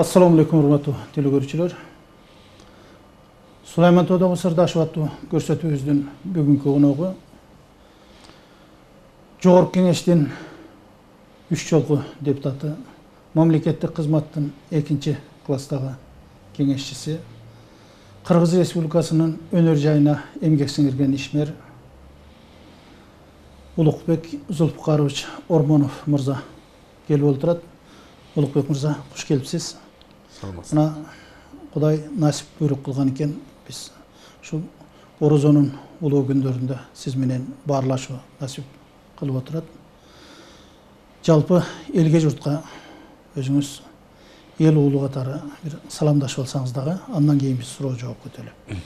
Assalamu alaikum урматтуу телекөрүүчүлөр. Сулайман Тодогу Сырдашев аттуу көрсөтүүбүздүн бүгүнкү коногу Жогорку Кеңештин 3 жолку депутаты, мамлекеттик кызматтын 2 класстагы кеңешчиси, Кыргыз Республикасынын өнөр жайына эмгек сиңирген ишмер Улукбек Зулпукарович Ормонов мырза келип отурат. Улукбек мырза, куш келипсиз. Мына Кудай насип буйрук кылган экен, биз ушу Орозонун улуу күндөрүндө сиз менен баарлашуу насип кылып отурат. Жалпы элге журтка өзүңүз эл уулу катары бир саламдашып алсаңыз дагы, андан кийин биз суроо жооп көтөлөп.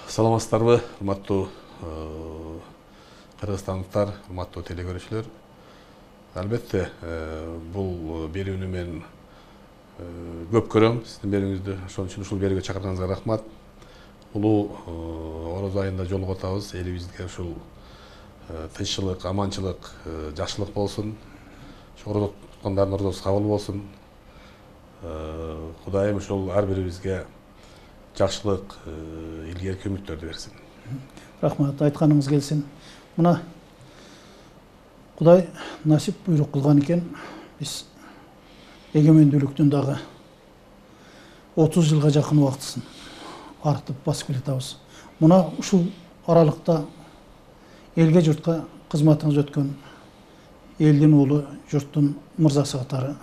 Саламатсыздарбы, урматтуу кыргызстандыктар, урматтуу телекөрүүчүлөр. Албетте, бул берүүнү мен көп көрөм. Сиздин берүүңүздү, ошон үчүн ушул берүүгө чакырганыңызга рахмат. Улуу Ороз айында жолугуп атабыз. Элибизге ушул тынччылык, аманчылык, жакшылык болсун. Ораза туткандардын орозосу кабыл болсун. Кудайым ушул ар бирибизге жакшылык, илгерки үмүттөрдү берсин. Рахмат, айтканыңыз келсин. Мына Кудай насип буйрук кылган экен, биз эгемендүүлүктүн дагы 30 жылга жакын убактысын артып басып келатабыз. Мына ушул аралыкта элге журтка кызматыңыз өткөн элдин уулу, журттун мырзасы катары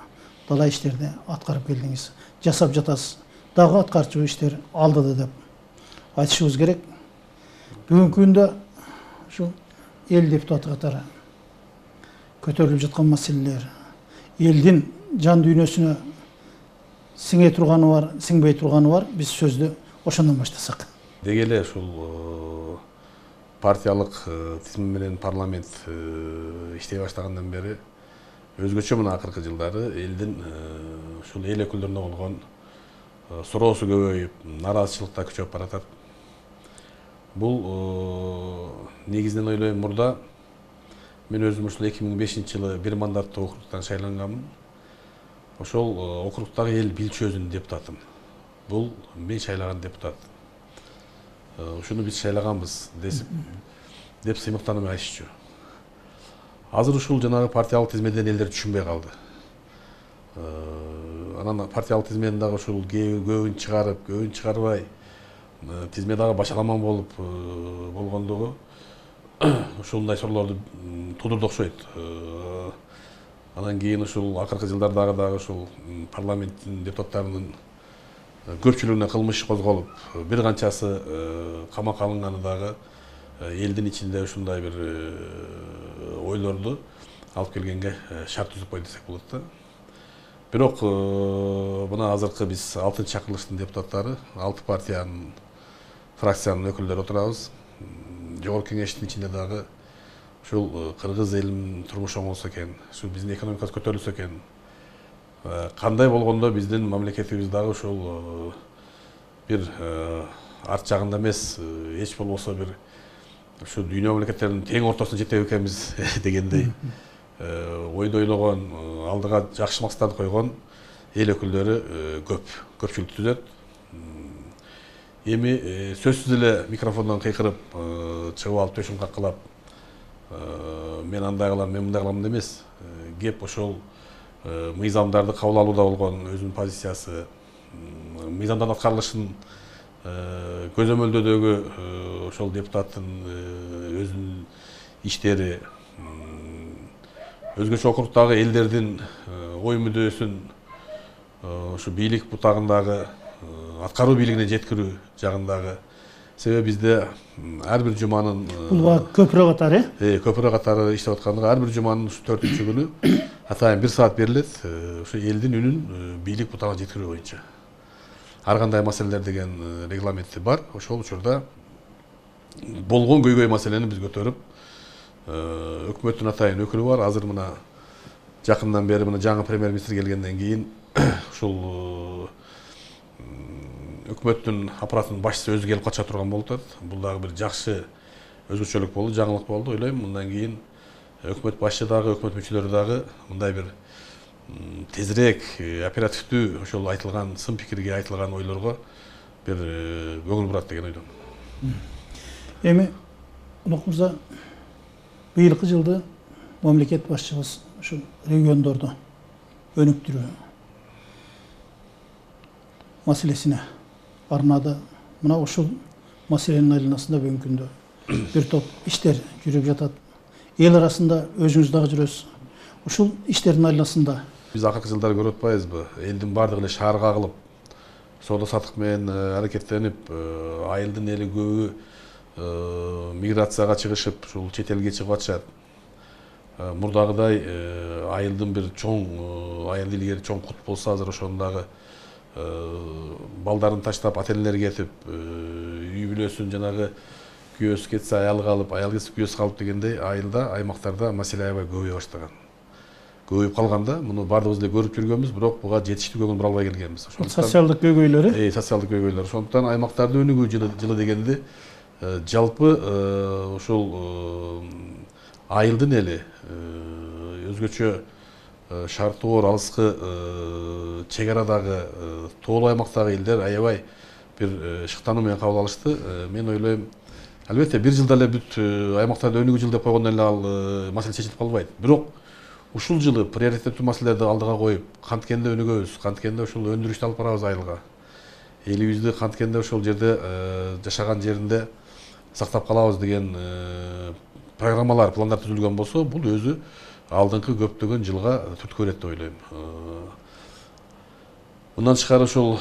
талай иштерди аткарып келдиңиз. Жасап жатасыз. Дагы аткарчу иштер алдыда деп айтышыбыз керек. Бүгүнкү күндө ушу эл депутаты катары көтөрүлүп жаткан маселелер, элдин жан дүйнөсүнө сиңе турганы бар, сиңбей турганы бар. Биз сөздү ошондон баштасак. Деги эле ушул партиялык тизим менен парламент иштей баштагандан бери өзгөчө мына акыркы жылдары элдин ушул эл өкүлдөрүнө болгон суроосу көбөйүп, нараазычылык да күчөп баратат. Бул негизинен ойлойм, мурда мен өзүм ушул 2005 жылы бир мандаттуу округтан шайланганмын. Ошол округдагы эл билчү өзүнүн депутатын. Бул мен шайлаган депутат. Ушуну биз шайлаганбыз деп сыймыктанып айтышчу. Азыр ушул жанагы партиялык тизмеден элдер түшүнбөй калды. Анан партиялык тизмеден дагы ушул көбүн чыгарып, көбүн чыгарбай, тизме дагы башаламан болуп болгондугу ушундай сорлорду тудурду окшойт. Анан кийин ушул акыркы жылдардагы дагы ушул парламенттин депутаттарынын көпчүлүгүнө кылмыш козголуп, бир канчасы камакка алынганы дагы элдин ичинде ушундай бир ойлорду алып келгенге шарт түзүп койду десек болот да. Бирок мына азыркы биз 6-чакырылыштын депутаттары, 6 партиянын, фракциянын өкүлдөрү отурабыз. Жогорку Кеңештин ичинде дагы ушул кыргыз элинин турмушу оңолсо экен, ушул биздин экономикабыз көтөрүлсө экен, кандай болгондо биздин мамлекетибиз дагы ушул бир арт жагында эмес, эч болбосо бир ушу дүйнө мамлекеттеринин тең ортосуна жетеби экенбиз дегендей ойду ойлогон, алдыга жакшы максаттарды койгон эл өкүлдөрү көпчүлүктү түзөт. Эми сөзсүз эле микрофондон кыйкырып чыгып алып төшүн каккылап мен андай кылам, мен мындай кылам эмес. Кеп ошол мыйзамдарды кабыл алууда болгон өзүнүн позициясы, мыйзамдардын аткарылышын көзөмөлдөөдөгү ошол депутаттын өзүнүн иштери, өзгөчө округдагы элдердин ой мүдөөсүн ушу бийлик бутагындагы аткаруу бийлигине жеткирүү жагындагы. Себеби бизде ар бир жуманын көпүрө катары, көпүрө катары иштеп аткандыгы, ар бир жуманын 4-күнү күнү атайын 1 саат берилет ушу элдин үнүн бийлик бутагына жеткирүү боюнча. Ар кандай маселелер деген регламенти бар. Ошол учурда болгон көйгөй маселени биз көтөрүп, өкмөттүн атайын өкүлү бар. Азыр мына жакындан бери мына жаңы премьер-министр келгенден кийин ушул өкмөттүн аппаратынын башчысы өзү келип катыша турган болуп атат. Бул дагы бир жакшы өзгөчөлүк болду, жаңылык болду. Ойлойм, мындан кийин өкмөт башчы дагы, өкмөт мүчөлөрү дагы мындай бир тезирээк оперативдүү ошол айтылган сын пикирге айтылган ойлорго бир көңүл бурат деген ойдомун. Эми Улук мырза, быйылкы жылды мамлекет башчыбыз ушул региондорду өнүктүрүү маселесине арнады. Мына ушул маселенин айланасында бүгүнкү күндө бир топ иштер жүрүп жатат. Эл арасында өзүңүз дагы жүрөсүз. Ушул иштердин айланасында Биз акыркы жылдары көрүп атпайбызбы? Элдин баардыгы эле шаарга агылып, соода саттык менен аракеттенип, айылдын эли көбү миграцияга чыгышып, ушул чет элге чыгып атышат. Мурдагыдай айылдын бир чоң айыл илгери чоң кут болсо, азыр ошондагы балдарын таштап, ата энелери кетип, үй бүлөсүн жанагы күйөөсү кетсе аялы калып, аял кетсе күйөөсү калып дегендей айылда, аймактарда маселе аябай көбөйө баштаган. Көбөйүп калганда, муну баардыгыбыз эле көрүп жүргөнбүз, бирок буга жетиштүү көңүл бура албай келгенбиз. социалдык көйгөйлөрү. Социалдык көйгөйлөр. Ошондуктан аймактарды өнүгүү жылы дегенди жалпы ушул айылдын эли өзгөчө шартоор алыскы чек арадагы тоолуу аймактагы элдер аябай бир шыктануу менен кабыл алышты. Мен ойлойм, албетте бир жылда эле бүт аймактарды өнүгүү жылы деп койгондон эле ал маселе чечилип калбайт. Бирок ушул жылы приоритеттүү маселелерди алдыга коюп, канткенде өнүгөбүз, канткенде ушул өндүрүштү алып барабыз айылга. Элибизди канткенде ошол жерде жашаган жеринде сактап калабыз деген программалар, пландар түзүлгөн болсо, бул өзү алдыңкы көптөгөн жылга түрткү берет деп ойлойм. Мындан тышкары ушул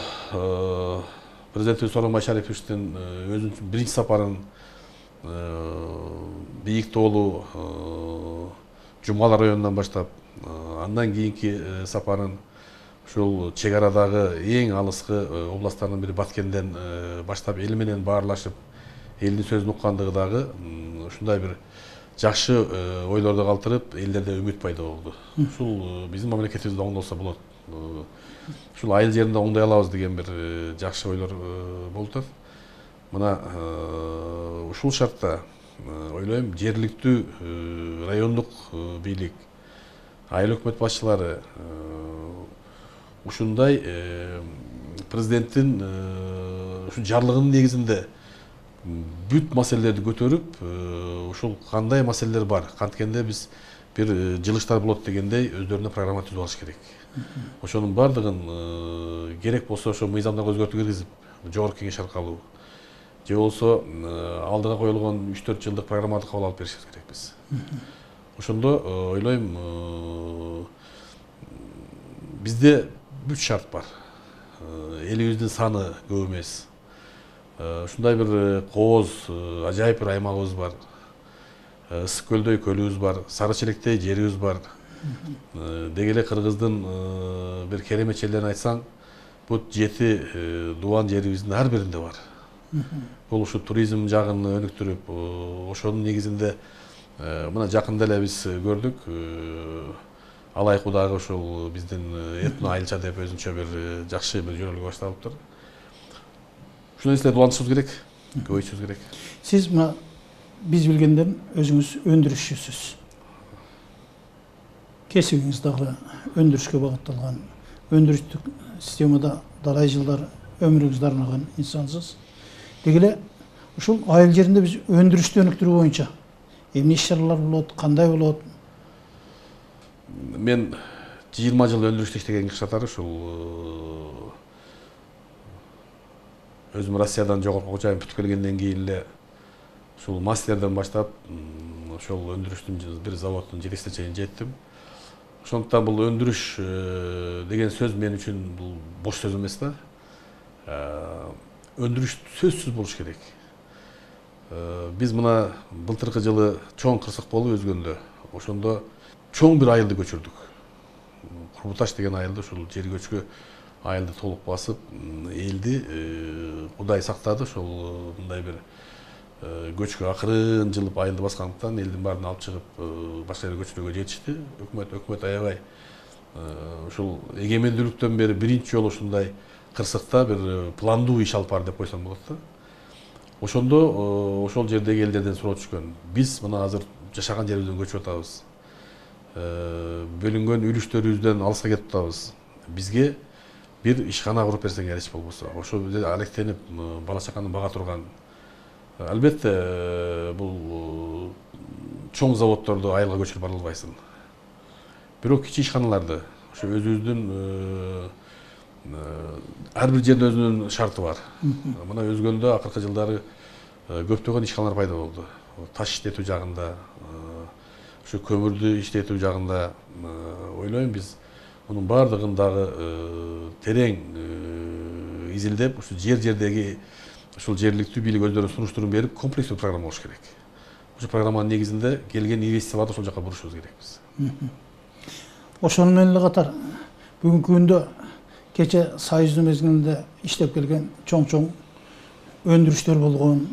президентибиз Сооронбай Шариповичтин өзүнүн биринчи сапарын Бийик тоолуу Жумала районунан баштап, андан кийинки сапарын ушул чек арадагы эң алыскы областтардын бири Баткенден баштап эл менен баарлашып, элдин сөзүн уккандыгы дагы ушундай бир жакшы ойлорду калтырып, элдерде үмүт пайда болду. Ушул биздин мамлекетибизде оңдолсо болот. Ушул айыл жеринде оңдой алабыз деген бир жакшы ойлор болуп атат. Мына ушул шартта ойлойм, жергиликтүү райондук бийлик, айыл өкмөт башчылары ушундай президенттин ушу жарлыгынын негизинде бүт маселелерди көтөрүп, ушул кандай маселелер бар, канткенде биз бир жылыштар болот дегендей өздөрүнө программа түзүп алыш керек. Ошонун баардыгын керек болсо ошо мыйзамдарга өзгөртүү киргизип, жогорку кеңеш аркылуу же болсо алдыга коюлган 3-4 жылдык программаны кабыл алып беришибиз керек биз. Ошондо ойлойм, бизде 3 шарт бар. Элибиздин саны көп эмес. Ушундай бир кооз, ажайып бир аймагыбыз бар. Ысык көлдөй көлүбүз бар, сары челектей жерибиз бар. Деги эле кыргыздын бир керемет жерлерин айтсаң, бут 7 дубан жерибиздин ар биринде бар. Бул ушу туризм жагын өнүктүрүп, ошонун негизинде мына жакында эле биз көрдүк, Алайкуудагы ушул биздин этно айылча деп өзүнчө бир жакшы бир жөнөлгө башталыптыр. Ушул нерселерди улантышыбыз керек, көбөйтүшүбүз керек. Сиз мына биз билгенден өзүңүз өндүрүшчүсүз. Кесибиңиз дагы өндүрүшкө багытталган, өндүрүштүк системада далай жылдар өмүрүңүздү арнаган инсансыз. Деги эле ушул айыл жеринде биз өндүрүштү өнүктүрүү боюнча эмне иш-чаралар болот, кандай болот? Мен 20 жыл өндүрүштү иштеген катары ушул өзүм Россиядан жогорку окуу жайым бүтүп келгенден кийин эле ушул мастерден баштап ошол өндүрүштүн бир заводдун жетекчисине чейин жеттим. Ошондуктан бул өндүрүш деген сөз мен үчүн бул бош сөз эмес да. Өндүрүш сөзсүз болуш керек. Биз мына былтыркы жылы чоң кырсык болуп өзгөндө, ошондо чоң бир айылды көчүрдүк. Курбуташ деген айылды, ушул жер көчкү айылды толук басып, элди Кудай сактады. Ошол мындай бир көчкү акырын жылып айылды баскандыктан элдин баарын алып чыгып башка жерге көчүрүүгө жетишти. Өкмөт аябай ушул эгемендүүлүктөн бери биринчи жолу ушундай кырсыкта бир пландуу иш алып бар деп койсом болот да. Ошондо ошол жердеги элдерден суроо түшкөн. Биз мына азыр жашаган жерибизден көчүп атабыз. бөлүнгөн үлүштөрүбүздөн алыска кетип атабыз. Бизге бир ишкана куруп берсең эч болбосо. Ошо алектенип бала чаканы бага турган. Албетте бул чоң заводдорду айылга көчүрүп бара албайсың. Бирок кичи ишканаларды ошо өзүбүздүн ар бир жерде өзүнүн шарты бар. Мына Өзгөлдө акыркы жылдары көптөгөн ишканалар пайда болду. Таш иштетүү жагында, ошо көмүрдү иштетүү жагында ойлойм биз мунун баардыгын дагы терең изилдеп, ушу жердеги ушул жергиликтүү бийлик өздөрү сунуштурун берип, комплекстүү программа болуш керек. Ошол программанын негизинде келген инвестицияларды ошол жака бурушубуз керекпиз. Ошону менен эле катар бүгүнкү күндө кече Союздун мезгилинде иштеп келген чоң өндүрүштөр болгон,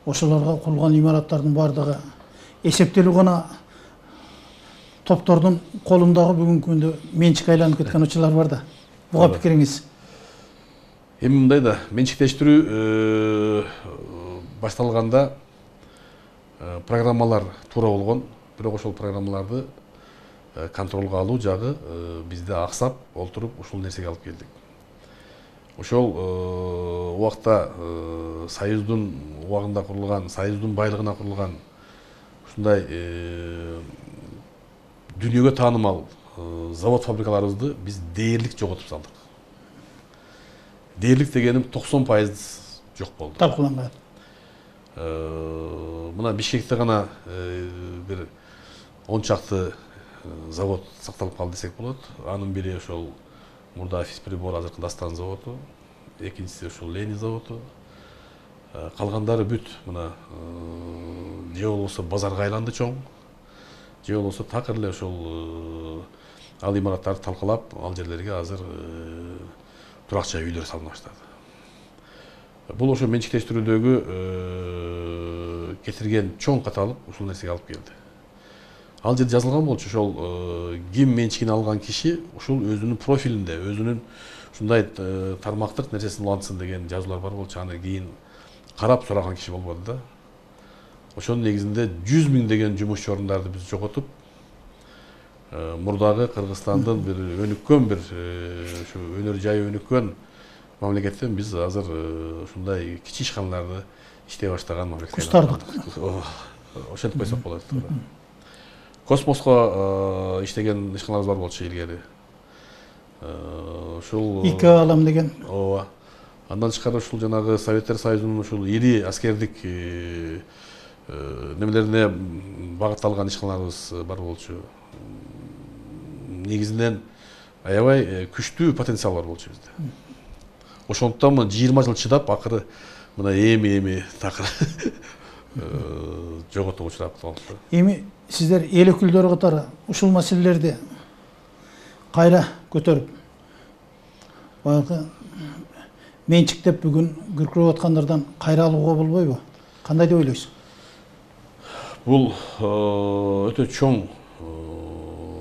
ошолорго курулган имараттардын баардыгы эсептелүү гана топтордун колундагы бүгүнкү күндө менчикке айланып кеткен учурлар бар да. Буга пикириңиз? Эми мындай да, менчиктештирүү башталганда программалар туура болгон, бирок ошол программаларды контролго алуу жагы бизде аксап олтуруп ушул нерсеге алып келдик. Ошол убакта Союздун убагында курулган, Союздун байлыгына курулган ушундай дүйнөгө таанымал завод фабрикаларыбызды биз дээрлик жоготуп салдык. Дээрлик дегеним 90% жок болду. Талкууланган. Мына Бишкекте гана бир 10 чакты завод сакталып калды десек болот. Анын бири ошол мурда Физприбор, азыркы Дастан заводу, экинчиси ошол Ленин заводу. Калгандары бүт мына же болбосо базарга айланды чоң, же болбосо такыр эле ошол ал имараттарды талкалап, ал жерлерге азыр туракча үйлөр салына баштады. Бул ошо менчиктештирүүдөгү кетирген чоң каталык ушул нерсеге алып келди. Ал жерде жазылган болчу, ошол ким менчигин алган киши ушул өзүнүн профилинде, өзүнүн ушундай тармактык нерсесин улантсын деген жазуулар бар болчу. Аны кийин карап сураган киши болбоду да. Ошонун негизинде 100 000 деген жумушчу орундарды биз жоготуп, мурдагы Кыргызстандын бир өнүккөн бир ушу өнөр жайы өнүккөн мамлекеттен биз азыр ушундай кичи ишканаларды иштей баштаган мамлекетке кустардык. Ошентип койсок болот. Космоско иштеген ишканаларыбыз бар болчу илгери. Ушул ИК алам деген. Ооба. Андан тышкары ушул жанагы Советтер Союзунун ушул ири аскердик немелерине багытталган ишканаларыбыз бар болчу. Негизинен аябай күчтүү потенциал бар болчу бизде. Ошондуктан 20 жыл чыдап, акыры мына эми такыр жоготууга учурап калдык. Эми сиздер эл өкүлдөрү катары ушул маселелерди кайра көтөрүп, баягы менчиктеп бүгүн күркүрөп аткандардан кайра алууга болбойбу? Кандай деп ойлойсуз? Бул өтө чоң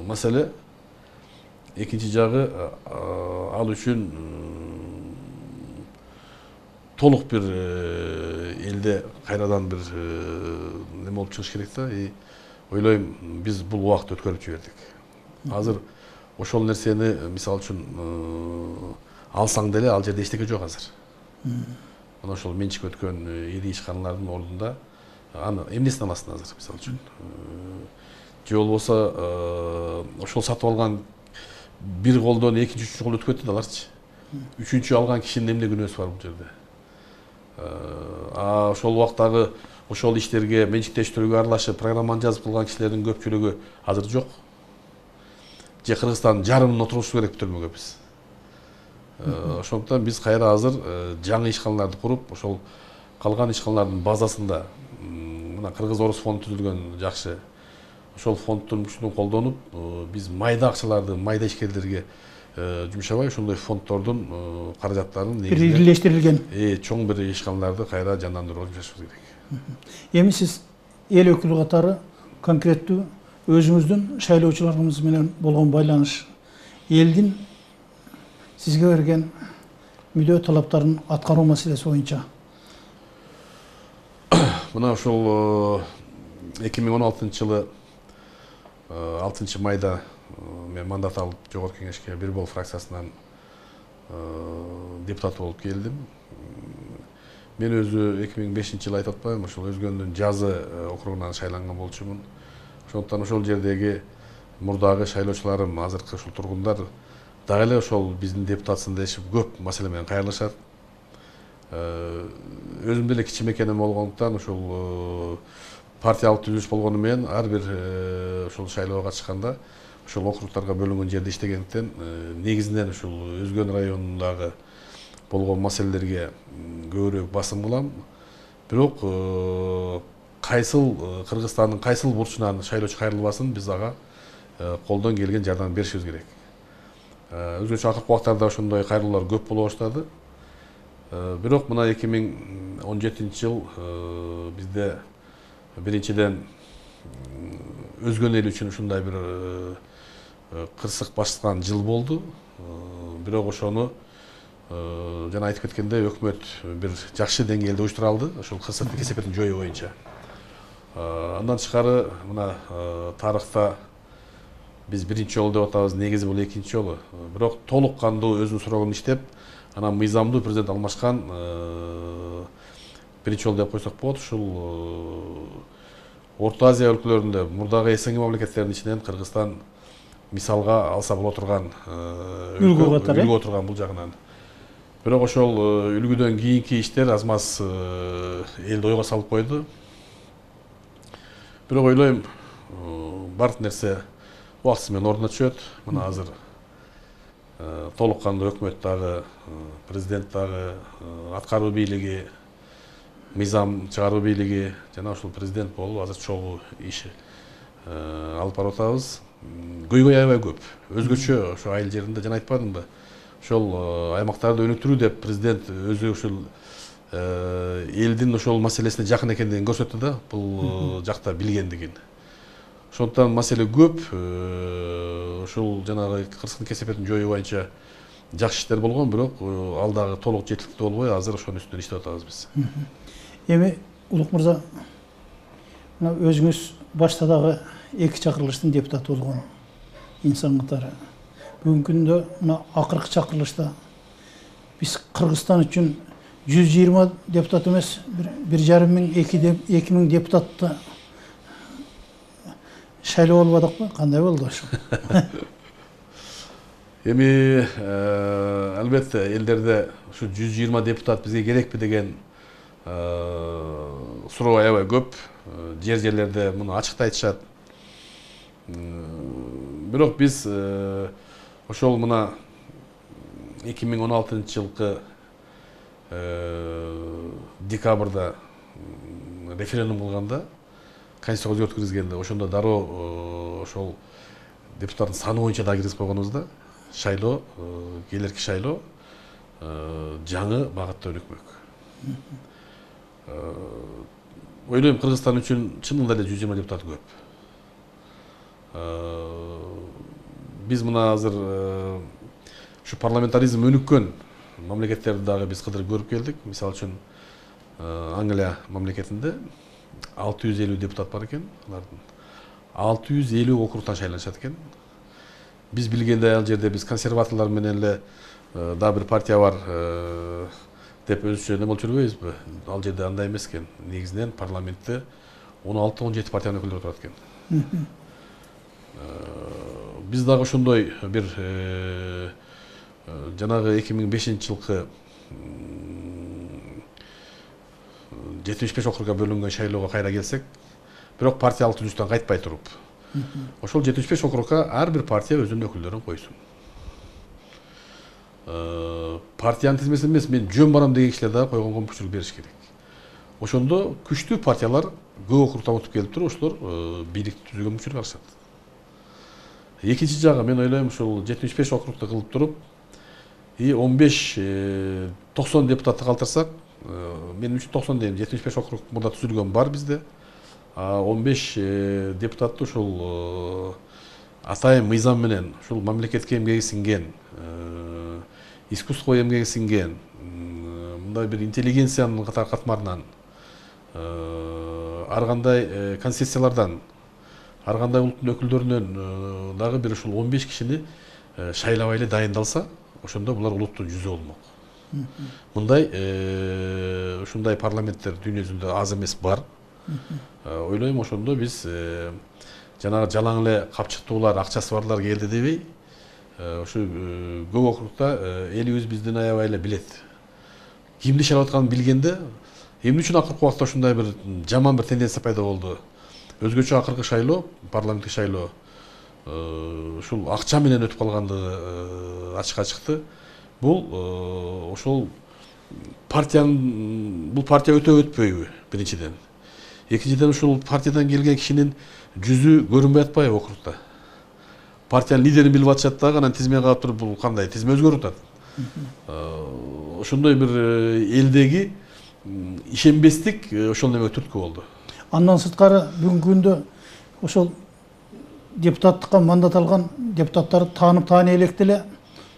маселе. Экинчи жагы ал үчүн толук бир элде кайрадан бир неме болуп чыгыш керек да. Ойлойм, биз бул убакытты өткөрүп жибердик. Азыр ошол нерсени мисалы үчүн алсаң деле ал жерде эчтеке жок азыр. Мына ошол менчик өткөн ири ишканалардын ордунда аны эмнесин аласың азыр мисалы үчүн. Же болбосо ошол сатып алган бир колдон экинчи, үчүнчү кол өтүп кетти да аларчы. Үчүнчү алган кишинин эмне күнөөсү бар бул жерде? Ошол убактагы ошол иштерге менчиктештирүүгө аралашып программаны жазып кылган кишилердин көпчүлүгү азыр жок. Же Кыргызстандын жарымын отургузуш керек түрмөгө биз. Ошондуктан биз кайра азыр жаңы ишканаларды куруп, ошол калган ишканалардын базасында мына Кыргыз-Орус фонду түзүлгөн жакшы. Ошол фонддун күчүн колдонуп, биз майда акчаларды майда ишкерлерге жумшабай, ошондой фонддордун каражаттарын негизинде бирлештирилген чоң бир ишканаларды кайра жандандырууга жумшашыбыз керек. Эми сиз эл өкүлү катары конкреттүү өзүңүздүн шайлоочуларыбыз менен болгон байланыш, элдин сизге берген мүдө талаптарын аткаруу маселеси боюнча. Мына ошол 2016 жылы 6 майда мен мандат алып жогорку кеңешке Бир-бол фракциясынан депутат болуп келдим. Мен өзү 2005 жылы айтып атпаймынбы, ошол Өзгөндүн Жазы округунан шайланган болчумун. Ошондуктан ошол жердеги мурдагы шайлоочуларым, азыркы ушул тургундар дагы эле ошол биздин депутатсын дешип көп маселе менен кайрылышат. Өзүм деле кичи мекенем болгондуктан ушул партиялык түзүлүш болгону менен ар бир ушул шайлоого катышканда ошол округтарга бөлүнгөн жерде иштегендиктен негизинен ушул Өзгөн районундагы болгон маселелерге көбүрөөк басым кылам. Бирок кайсыл Кыргызстандын кайсыл бурчунан шайлоочу кайрылбасын, биз ага колдон келген жардам беришибиз керек. Өзгөчө акыркы убактарда ошондой кайрылуулар көп боло баштады. Бирок мына 2017 жыл бизде биринчиден Өзгөн эли үчүн ушундай бир кырсык башкан жыл болду. Бирок ошону жана айтып кеткендей өкмөт бир жакшы деңгээлде уюштура алды, ошол кырсыктын кесепетин жоюу боюнча. Андан тышкары мына тарыхта биз биринчи жолу деп атабыз, негизи бул экинчи жолу. Бирок толук кандуу өзүнүн сурогун иштеп, анан мыйзамдуу президент алмашкан биринчи жолу деп койсок болот. Ушул Орто Азия өлкөлөрүндө, мурдагы СНГ мамлекеттеринин ичинен Кыргызстан мисалга алса боло турган үлгү отурган бул жагынан. Бирок ошол үлгүдөн кийинки иштер аз маз элди ойго салып койду. Бирок ойлойм, бардык нерсе убактысы менен ордуна түшөт. Мына азыр толук кандуу өкмөт дагы, президент дагы, аткаруу бийлиги, мыйзам чыгаруу бийлиги жана ушул президент болуп азыр чогуу иш алып барып атабыз. Көйгөй аябай көп. Өзгөчө ошо айыл жеринде жана айтпадымбы? Ошол аймактарды өнүктүрүү деп президент өзү ушул элдин ошол маселесине жакын экендигин көрсөттү да, бул жакта билгендигин. Ошондуктан маселе көп. Ушул жанагы кырсыктын кесепетин жоюу боюнча жакшы иштер болгон, бирок ал дагы толук жетиктүү болбой, азыр ошонун үстүнөн иштеп атабыз биз. Эми Улук мырза, мына өзүңүз башта дагы эки чакырылыштын депутаты болгон инсан катары. Бүгүнкү күндө мына акыркы чакырылышта биз Кыргызстан үчүн 120 депутат эмес, 1,5 миң, 2 миң депутатты шайлоо болбадыкпы? Кандай болду ошо? Эми албетте элдерде ушу 120 депутат бизге керекпи деген суроо аябай көп. Жерлерде муну ачыкта айтышат. Бирок биз ошол мына 2016 жылкы декабрда референдум кылганда, конституцияга өзгөртүү киргизгенде, ошондо дароо ошол депутаттын саны боюнча да киргизип койгонубузда шайлоо, келерки шайлоо жаңы багытта өнүкмөк. Ойлойм, Кыргызстан үчүн чынында эле 120 депутат көп. Биз мына азыр ушу парламентаризм өнүккөн мамлекеттерди дагы биз кыдырып көрүп келдик. Мисалы үчүн Англия мамлекетинде 650 депутат бар экен. Алардын 650 округтан шайланышат экен. Биз билгендей ал жерде биз консерваторлор менен эле дагы бир партия бар деп өзүнчө эме болуп жүрбөйбүзбү? Ал жерде андай эмес экен. Негизинен парламентте 16-17 партиянын өкүлдөрү турат экен. Биз дагы ошондой бир жанагы 2005 жылкы 75 округга бөлүнгөн шайлоого кайра келсек, бирок партиялык түзүлүштөн кайтпай туруп, ошол 75 округга ар бир партия өзүнүн өкүлдөрүн койсун. Партиянын тизмесин эмес, мен жөн барам деген кишилер дагы койгонго мүмкүнчүлүк бериш керек. Ошондо күчтүү партиялар көп округтан өтүп келип туруп, ошолор бийликти түзүүгө мүмкүнчүлүк алышат. Экинчи жагы, мен ойлойм, ушул 75 округду кылып туруп, 15-90 депутатты калтырсак, мен үчүн 90 дейм, 75 округ мурда түзүлгөн бар бизде. 15 депутатты ушул атайын мыйзам менен, ушул мамлекетке эмгеги сиңген, искусствого эмгеги сиңген, мындай бир интеллигенциянын катмарынан, ар кандай концессиялардан ар кандай улуттун өкүлдөрүнөн дагы бир ушул 15 кишини шайлабай эле дайындалса, ошондо булар улуттун жүзү болмок. Мындай ушундай парламенттер дүйнө жүзүндө аз эмес бар. Ойлойм ошондо биз жанагы жалаң эле капчыктуулар, акчасы барлар келди дебей, ушу көп округда элибиз биздин аябай эле билет. Кимди шайлап атканын билгенде, эмне үчүн акыркы убакта ушундай бир жаман бир тенденция пайда болду? Өзгөчө акыркы шайлоо, парламенттик шайлоо ушул акча менен өтүп калгандыгы ачыкка чыкты. Бул ошол бул партия өтпөйбү биринчиден. Экинчиден ушул партиядан келген кишинин жүзү көрүнбөй атпайбы округда. Партиянын лидерин билип атышат дагы, анан тизме калып туруп бул кандай тизме өзгөрүп атат. Ошондой бир элдеги ишенбестик ошол немеге түрткү болду. Андан сырткары бүгүнкү күндө ошол депутаттыкка мандат алган депутаттарды тааны электе эле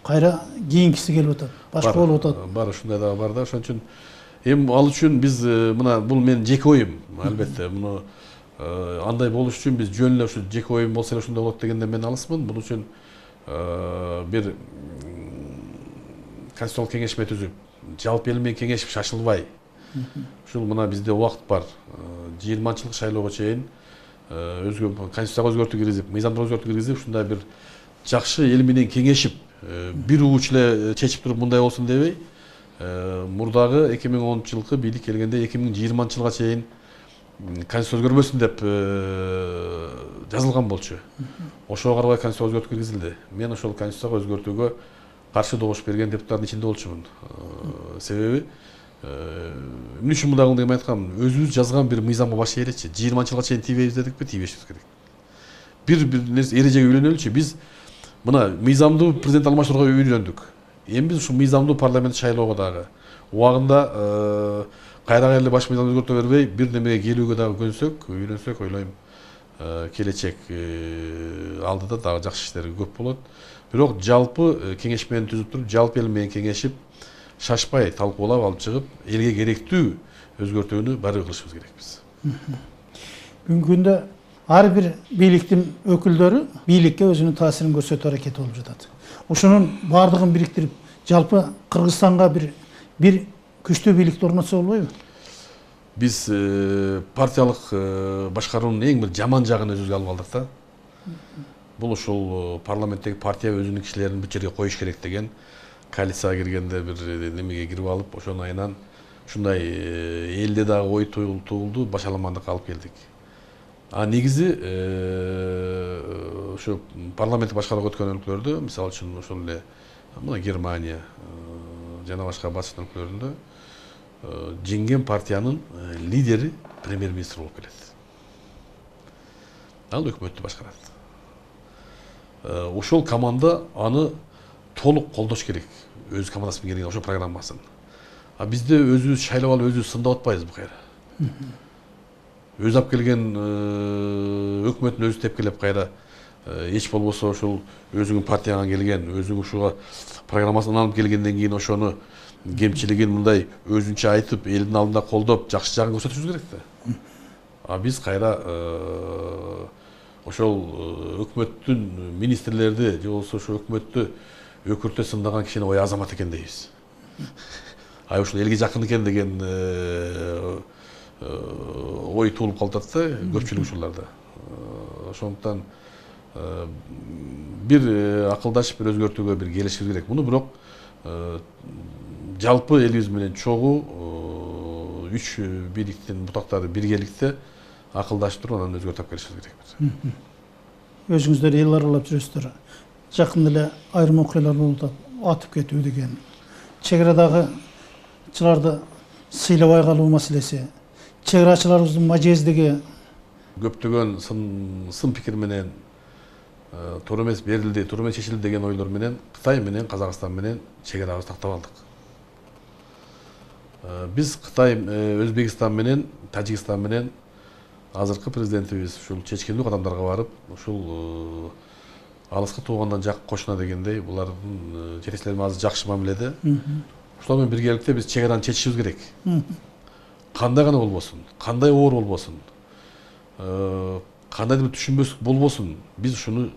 кайра кийинкиси келип атат. Башка болуп атат. Бар, ушундай дагы бар да. Ошон үчүн ал үчүн биз мына бул менин жеке оюм, албетте. Муну андай болуш үчүн биз жөн эле ушу жеке оюм болсо эле ушундай болот дегенден мен алысмын. Бул үчүн бир конституциялык кеңешме түзүп, жалпы эл менен кеңешип шашылбай. Ушул мына бизде убакыт бар. 20-жылык шайлоого чейин конституцияга өзгөртүү киргизип, мыйзамга өзгөртүү киргизип, ушундай бир жакшы эл менен кеңешип, бир ууч эле чечип туруп мындай болсун дебей, мурдагы 2010-жылкы бийлик келгенде 2020-жылга чейин конституция өзгөрбөсүн деп жазылган болчу. Ошого карабай конституцияга өзгөртүү киргизилди. Мен ошол конституцияга өзгөртүүгө каршы добуш берген депутаттардын ичинде болчумун. Себеби эмне үчүн мындай кылдым деп айткам, өзүбүз жазган бир мыйзамга баш ийелечи. 20-жылга чейин тийбейбиз дедикпи, тийбешибиз керек. Бир нерсе эрежеге үйлөнөлүчү. Биз мына мыйзамдуу президент алмаштырууга үйрөндүк. Эми биз ушул мыйзамдуу парламент шайлоого дагы убагында кайра эле баш мыйзамды өзгөртө бербей, бир немеге келүүгө дагы көнсөк, үйлөнсөк, ойлойм келечек алдыда дагы жакшы иштер көп болот. Бирок жалпы кеңешмени түзүп туруп, жалпы эл менен кеңешип, шашпай талкуулап алып чыгып, элге керектүү өзгөртүүнү баары кылышыбыз керек биз. Бүгүнкү күндө ар бир бийликтин өкүлдөрү бийликке өзүнүн таасирин көрсөтүү аракети болуп жатат. Ошонун баардыгын бириктирип, жалпы Кыргызстанга бир күчтүү бийликти орнотсо болбойбу? Биз партиялык башкаруунун эң бир жаман жагын өзүбүзгө алып алдык да. Бул ушул парламенттеги партия өзүнүн кишилерин бир жерге коюш керек деген коалицияга киргенде бир немеге кирип алып, ошонун айынан ушундай элде дагы ой туулду, башаламандыкка алып келдик. Негизи ушу парламенттик башкарууга өткөн өлкөлөрдө, мисалы үчүн ошол эле мына Германия жана башка батыш өлкөлөрүндө жеңген партиянын лидери премьер-министр болуп келет. Ал өкмөттү башкарат. Ошол команда аны толук колдош керек. Өз командасы менен келген ошол программасын. Бизде өзүбүз шайлап алып өзүбүз сындап атпайбызбы кайра? Өз алып келген өкмөттүн өзү тепкилеп кайра эч болбосо ошол өзүңүн партияңа келген, өзүң ушуга программасын алып келгенден кийин ошону кемчилигин мындай өзүнчө айтып, элдин алдында колдоп, жакшы жагын көрсөтүшүбүз керек да. Биз кайра ошол өкмөттүн министрлерди же болбосо ошол өкмөттү өкүртө сындаган кишини ой азамат экен дейбиз. Ушул элге жакын экен деген ой туулуп калып атат да көпчүлүк учурларда. Ошондуктан бир акылдашып бир өзгөртүүгө бир келишибиз керек. Муну бирок жалпы элибиз менен чогуу үч бийликтин бутактары биргеликте акылдашып туруп анан өзгөртүп келишибиз керек. Өзүңүздөр эл аралап жүрөсүздөр. Жакында эле айрым окуялар болуп атат. Атып кетүү деген, чегирадагычыларды сыйлабай калуу маселеси, чегирачыларыбыздын мажездиги. Көптөгөн сын пикир менен туура эмес берилди, туура эмес чечилди деген ойлор менен Кытай менен Казакстан менен чегирабызды тактап алдык. Биз Кытай, Өзбекстан менен, Тажикстан менен азыркы президентибиз ушул чечкиндүү кадамдарга барып, ушул алыскы туугандан жак кошуна дегендей, булардын жетекчилери менен азыр жакшы мамиледе. Ошол менен биргеликте биз чегираны чечишибиз керек. Кандай гана болбосун, кандай оор болбосун. кандайдыр бир түшүнбөстүк болбосун, биз ушуну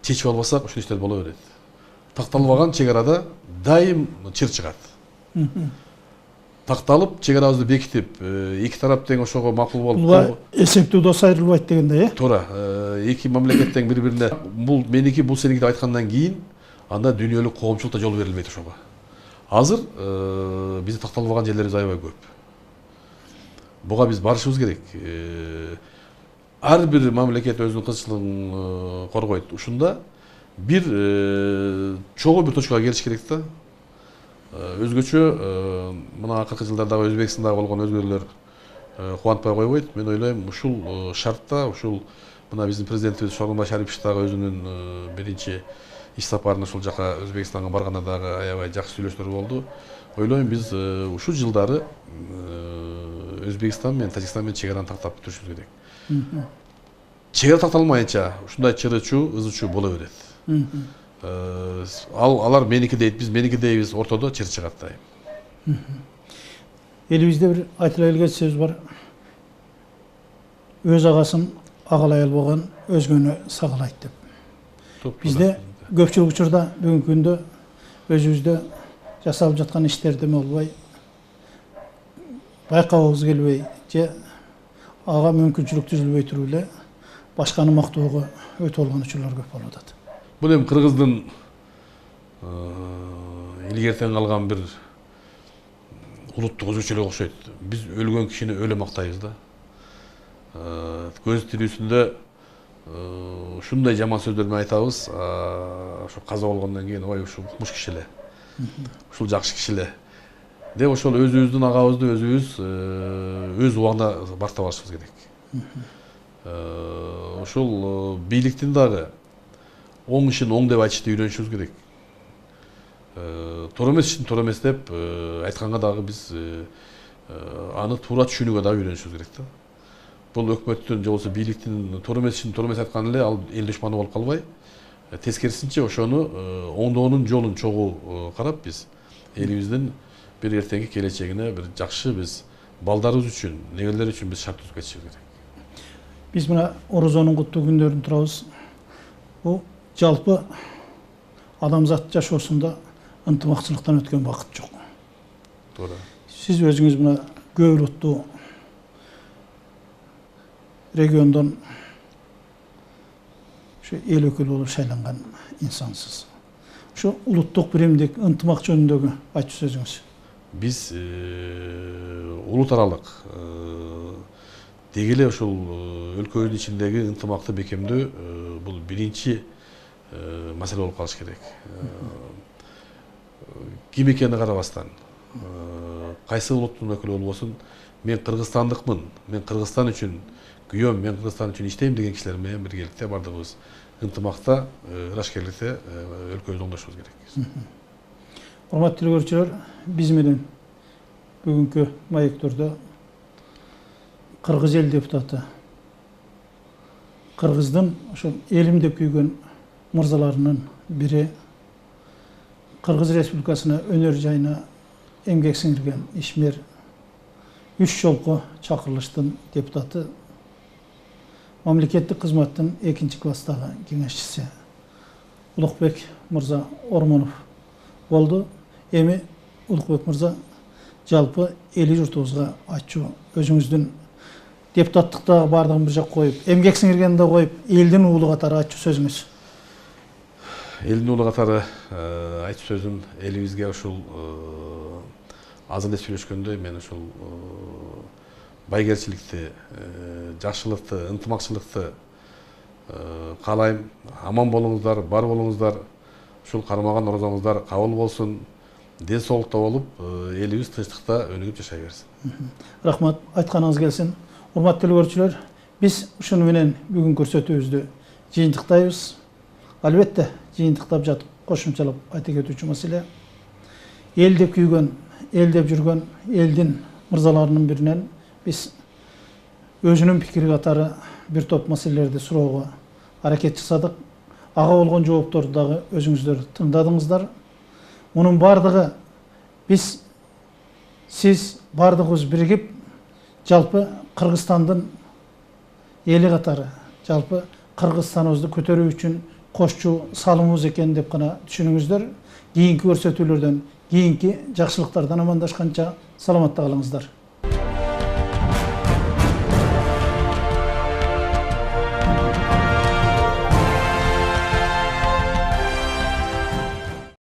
чечип албасак ушул иштер боло берет. Такталбаган чек арада дайым чыр чыгат. Такталып, чек арабызды бекитип, эки тарап тең ошого макул болуп, Бул эсептүү дос айрылбайт дегендей, туура, эки мамлекет тең бири-бирине бул меники, бул сеники деп айткандан кийин анда дүйнөлүк коомчулукта жол берилбейт ошого. Азыр бизде такталбаган жерлерибиз аябай көп. Буга биз барышыбыз керек. Ар бир мамлекет өзүнүн кызыкчылыгын коргойт. Ушунда бир чогуу бир точкага келиш керек да. Өзгөчө мына акыркы жылдардагы Өзбекстандагы болгон өзгөрүүлөр кубантпай койбойт. Мен ойлойм, ушул шартта, ушул мына биздин президентибиз Шооронбай Шарипович дагы өзүнүн биринчи иш сапарын ушул жака Өзбекстанга барганда дагы аябай жакшы сүйлөшүүлөр болду. Ойлойм, биз ушул жылдары Өзбекстан менен Тажикстан менен чек араны тактап бүтүрүшүбүз керек. Чек ара такталмайынча ушундай чыры-чуу, ызы-чуу боло берет. Алар меники дейт, биз меники дейбиз, ортодо чыр чыгат дайым. Элибизде бир айтыла келген сөз бар. Өз агасын агалай албаган өзгөнү сагалайт деп. Бизде көпчүлүк учурда бүгүнкү күндө өзүбүздө жасалып жаткан иштерди болбой, байкабыбыз келбей, же ага мүмкүнчүлүк түзүлбөй туруп эле башканы мактоого өтө болгон учурлар көп болуп атат. Бул эми Кыргыздын илгертен калган бир улуттук өзгөчөлүгү окшойт. Биз өлгөн кишини өлө мактайбыз да. Көз тирүүсүндө ушундай жаман сөздөр менен айтабыз. Ошо каза болгондон кийин, ой, ушул укмуш киши эле. Ушул жакшы киши эле. Деп ошол өзүбүздүн агабызды өзүбүз өз убагында бактап алышыбыз керек. Ошол бийликтин дагы оң ишин оң деп айтышты үйрөнүшүбүз керек. Туура эмес ишин туура эмес деп айтканга дагы биз аны туура түшүнүүгө дагы үйрөнүшүбүз керек да. Бул өкмөттүн же болбосо бийликтин туура эмес ишин туура эмес айтканы эле ал эл душманы болуп калбай, тескерисинче ошону оңдоонун жолун чогуу карап биз элибиздин бир эртеңки келечегине бир жакшы биз балдарыбыз үчүн, неберелер үчүн биз шарт түзүп кетишибиз керек. Биз мына Орозонун куттуу күндөрүн турабыз. Бул жалпы адамзат жашоосунда ынтымакчылыктан өткөн бакыт жок. Туура. Сиз өзүңүз мына көп улуттуу региондон ошо эл өкүлү болуп шайланган инсансыз. Ошо улуттук биримдик, ынтымак жөнүндөгү айтчу сөзүңүз. Биз улут аралык деги эле ушул өлкөбүздүн ичиндеги ынтымакты бекемдөө бул биринчи маселе болуп калыш керек. Ким экенине карабастан, кайсы улуттун өкүлү болбосун, мен кыргызстандыкмын, мен Кыргызстан үчүн күйөм, мен Кыргызстан үчүн иштейм деген кишилер менен биргеликте бардыгыбыз ынтымакта, ырашкерликте өлкөбүздү оңдошубуз керек. Урматтуу көрүүчүлөр, биз менен бүгүнкү маектөрдө Кыргыз эл депутаты, Кыргыздын ошо элим деп күйгөн мырзаларынын бири, Кыргыз Республикасына өнөр жайына эмгек сиңирген ишмер, 3 жолку чакырылыштын депутаты, мамлекеттик кызматтын 2-класстагы кеңешчиси Улукбек мырза Ормонов болду. Эми Улукбек мырза жалпы эли журтубузга айтчу өзүңүздүн депутаттыктагы бардыгын бир жак коюп, эмгек сиңиргенди да коюп, элдин уулу катары айтчу сөзүңүз. Элдин уулу катары айтчу сөзүм элибизге ушул азыр эле сүйлөшкөндөй, мен ушул байгерчиликти, жакшылыкты, ынтымакчылыкты каалайм. Аман болуңуздар, бар болуңуздар. Ушул кармаган орозоңуздар кабыл болсун. Ден соолукта болуп, элибиз тынчтыкта өнүгүп жашай берсин. Рахмат, айтканыңыз келсин. Урматтуу көрүүчүлөр, биз ушуну менен бүгүн көрсөтүүбүздү жыйынтыктайбыз. Албетте, жыйынтыктап жатып кошумчалап айта кетүүчү маселе, эл деп күйгөн, эл деп жүргөн элдин мырзаларынын биринен биз өзүнүн пикири катары бир топ маселелерди суроого аракет жасадык. Ага болгон жоопторду дагы өзүңүздөр тыңдадыңыздар. Мунун бардыгы биз, сиз бардыгыбыз биригип, жалпы Кыргызстандын эли катары, жалпы Кыргызстаныбызды көтөрүү үчүн кошчу салымыбыз экен деп гана түшүнүңүздөр. Кийинки көрсөтүүлөрдөн, кийинки жакшылыктардан амандашканча саламатта калыңыздар.